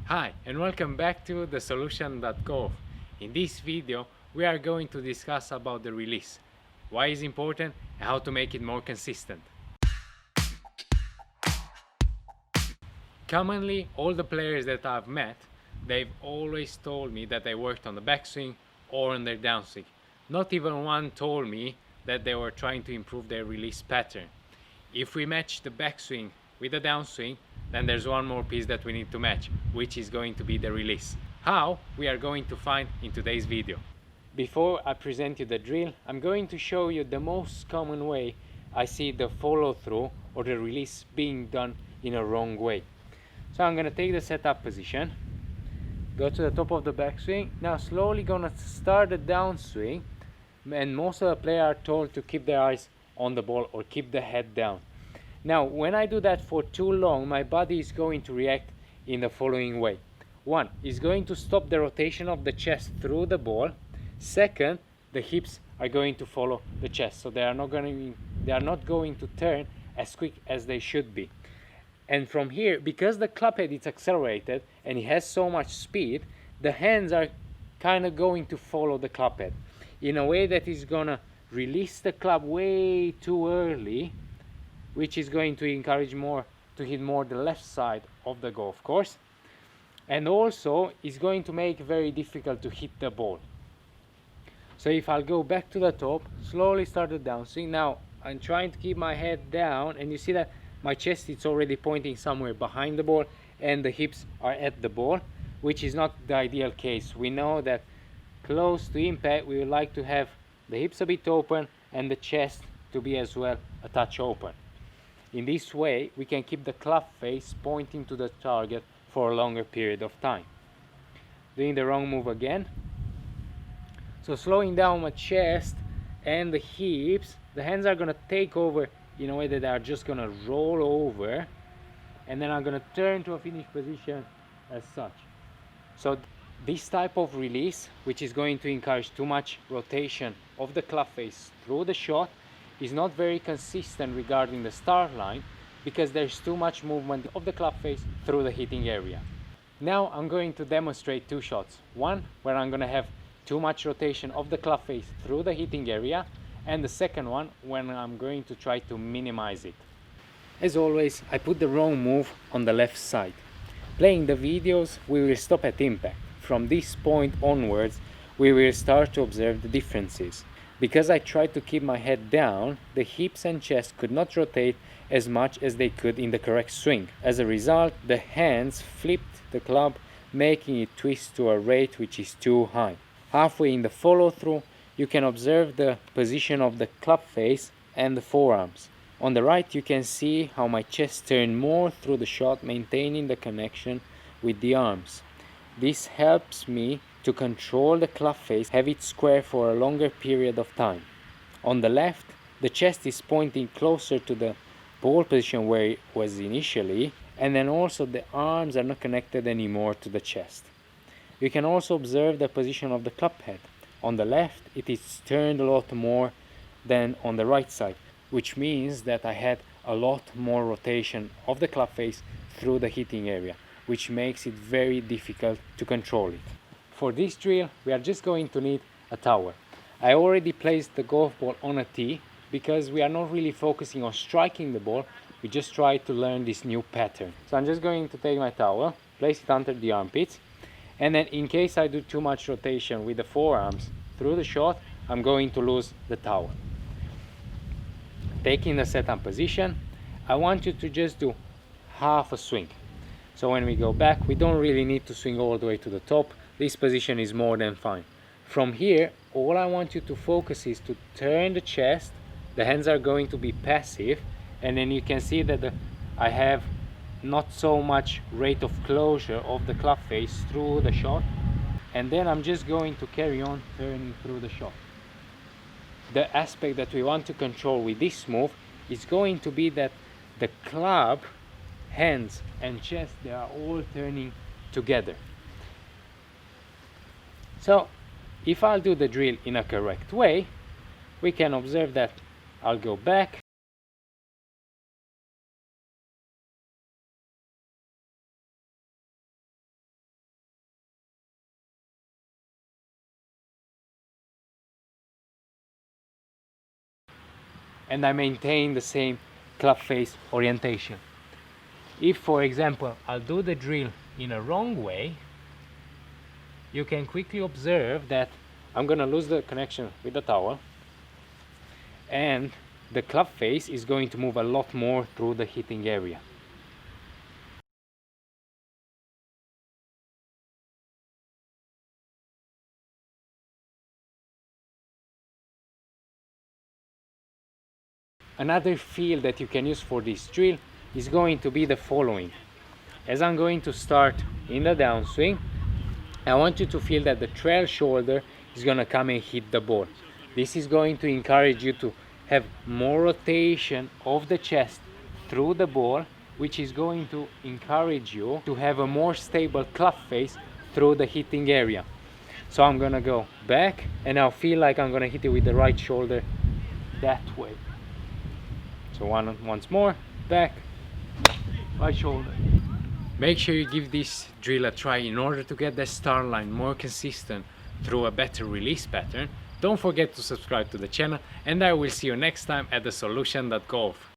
Hi and welcome back to the solution.golf. In this video we are going to discuss about the release, why it's important and how to make it more consistent. Commonly all the players that I've met, they've always told me that they worked on the backswing or on their downswing. Not even one told me that they were trying to improve their release pattern. If we match the backswing with the downswing, then there's one more piece that we need to match, which is going to be the release. How? We are going to find in today's video. Before I present you the drill, I'm going to show you the most common way I see the follow through or the release being done in a wrong way. So I'm going to take the setup position, go to the top of the backswing. Now slowly going to start the downswing, and most of the players are told to keep their eyes on the ball or keep the head down. Now when I do that for too long, my body is going to react in the following way. One, is going to stop the rotation of the chest through the ball. Second, the hips are going to follow the chest, so they are not going to turn as quick as they should be. And from here, because the club head is accelerated and it has so much speed, the hands are kind of going to follow the club head in a way that is gonna release the club way too early, which is going to encourage more to hit more the left side of the golf course, and also is going to make it very difficult to hit the ball. So if I'll go back to the top, slowly start the downswing. Now I'm trying to keep my head down, and you see that my chest is already pointing somewhere behind the ball and the hips are at the ball, which is not the ideal case. We know that close to impact we would like to have the hips a bit open and the chest to be as well a touch open. In this way we can keep the club face pointing to the target for a longer period of time. Doing the wrong move again. So slowing down my chest and the hips, the hands are going to take over in a way that they are just going to roll over, and then I'm going to turn to a finish position as such. So this type of release, which is going to encourage too much rotation of the club face through the shot, is not very consistent regarding the start line because there's too much movement of the club face through the hitting area. Now I'm going to demonstrate two shots. One where I'm going to have too much rotation of the club face through the hitting area, and the second one when I'm going to try to minimize it. As always, I put the wrong move on the left side. Playing the videos, we will stop at impact. From this point onwards, we will start to observe the differences. Because I tried to keep my head down, the hips and chest could not rotate as much as they could in the correct swing. As a result, the hands flipped the club, making it twist to a rate which is too high. Halfway in the follow through, you can observe the position of the club face and the forearms. On the right you can see how my chest turned more through the shot, maintaining the connection with the arms. This helps me to control the club face, have it square for a longer period of time. On the left, the chest is pointing closer to the ball position where it was initially, and then also the arms are not connected anymore to the chest. You can also observe the position of the club head. On the left, it is turned a lot more than on the right side, which means that I had a lot more rotation of the club face through the hitting area, which makes it very difficult to control it. For this drill, we are just going to need a tower. I already placed the golf ball on a tee because we are not really focusing on striking the ball, we just try to learn this new pattern. So I'm just going to take my towel, place it under the armpits, and then in case I do too much rotation with the forearms through the shot, I'm going to lose the towel. Taking the setup position, I want you to just do half a swing. So when we go back, we don't really need to swing all the way to the top. This position is more than fine. From here, all I want you to focus is to turn the chest. The hands are going to be passive, and then you can see that I have not so much rate of closure of the club face through the shot, and then I'm just going to carry on turning through the shot. The aspect that we want to control with this move is going to be that the club, hands and chest, they are all turning together. So if I'll do the drill in a correct way, we can observe that I'll go back, and I maintain the same club face orientation. If, for example, I'll do the drill in a wrong way, you can quickly observe that I'm gonna lose the connection with the towel, and the club face is going to move a lot more through the hitting area. Another feel that you can use for this drill is going to be the following. As I'm going to start in the downswing, I want you to feel that the trail shoulder is going to come and hit the ball. This is going to encourage you to have more rotation of the chest through the ball, which is going to encourage you to have a more stable club face through the hitting area. So I'm going to go back, and I'll feel like I'm going to hit it with the right shoulder that way. So once more, back, right shoulder. Make sure you give this drill a try in order to get the start line more consistent through a better release pattern. Don't forget to subscribe to the channel, and I will see you next time at the solution.golf.